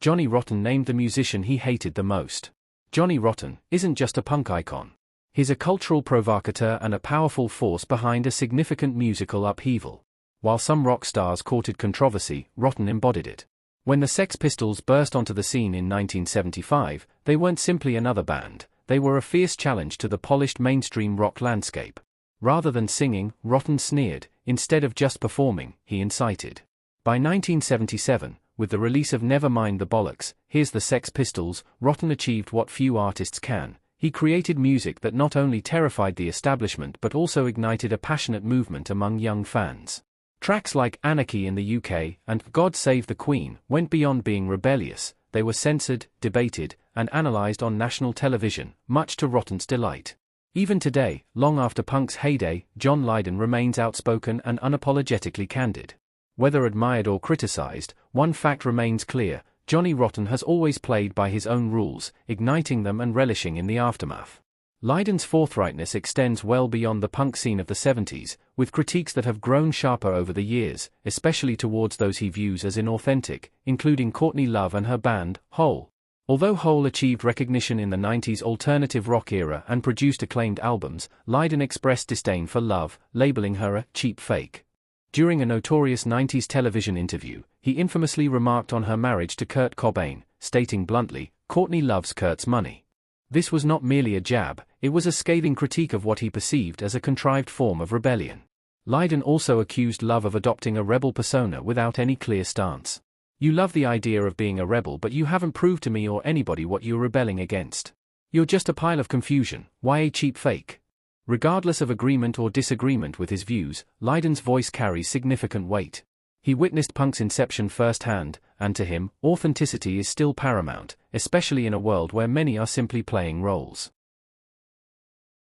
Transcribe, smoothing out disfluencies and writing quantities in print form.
Johnny Rotten named the musician he hated the most. Johnny Rotten isn't just a punk icon. He's a cultural provocateur and a powerful force behind a significant musical upheaval. While some rock stars courted controversy, Rotten embodied it. When the Sex Pistols burst onto the scene in 1975, they weren't simply another band, they were a fierce challenge to the polished mainstream rock landscape. Rather than singing, Rotten sneered; instead of just performing, he incited. By 1977, with the release of Never Mind the Bollocks, Here's the Sex Pistols, Rotten achieved what few artists can. He created music that not only terrified the establishment but also ignited a passionate movement among young fans. Tracks like Anarchy in the UK and God Save the Queen went beyond being rebellious; they were censored, debated, and analysed on national television, much to Rotten's delight. Even today, long after punk's heyday, John Lydon remains outspoken and unapologetically candid. Whether admired or criticised, one fact remains clear: Johnny Rotten has always played by his own rules, igniting them and relishing in the aftermath. Lydon's forthrightness extends well beyond the punk scene of the 70s, with critiques that have grown sharper over the years, especially towards those he views as inauthentic, including Courtney Love and her band, Hole. Although Hole achieved recognition in the 90s alternative rock era and produced acclaimed albums, Lydon expressed disdain for Love, labeling her a cheap fake. During a notorious 90s television interview, he infamously remarked on her marriage to Kurt Cobain, stating bluntly, "Courtney loves Kurt's money." This was not merely a jab, it was a scathing critique of what he perceived as a contrived form of rebellion. Lydon also accused Love of adopting a rebel persona without any clear stance. "You love the idea of being a rebel, but you haven't proved to me or anybody what you're rebelling against. You're just a pile of confusion. Why a cheap fake?" Regardless of agreement or disagreement with his views, Lydon's voice carries significant weight. He witnessed punk's inception firsthand, and to him, authenticity is still paramount, especially in a world where many are simply playing roles.